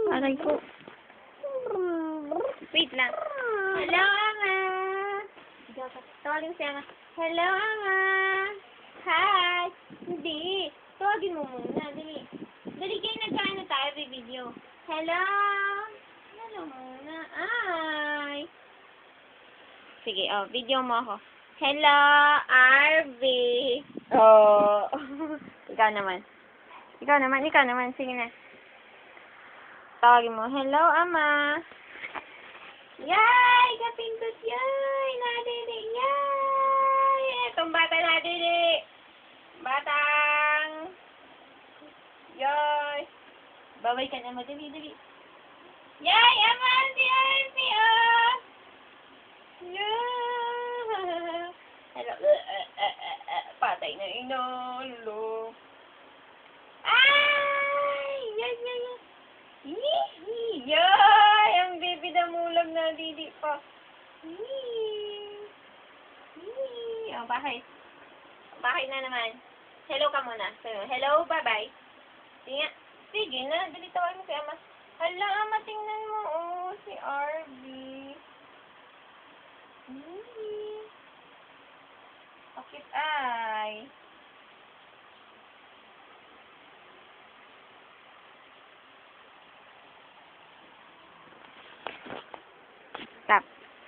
Aray ko. Wait lang. Hello, Ama. Tawagin si Ama. Hello, Ama. Hi. Hindi. Tawagin mo muna. Dali. Dali kayo nagkain na tayo, video. Hello. Hello muna. Ay. Sige, video mo ako. Hello, RV. Oh. Ikaw naman. Sige na. Tawagin mo. Hello, Ama. Yay! Kapindot yay! Nadiri! Yay! Itong bata nadiri! Batang! Yay! Baway ka na mo. Dali. Yay! Ama! Si RV! Oh! Yeah! Hello. Patay na inolo. Ay! Yay! Yay! Ang baby damulag na didi pa. Oh, bakit? Bakit na naman? Hello ka muna. Hello, bye-bye. Sige na, dali tawagin mo si Ama. Hala, Ama, tingnan mo. Oh, si RV. Bakit ay? Stop.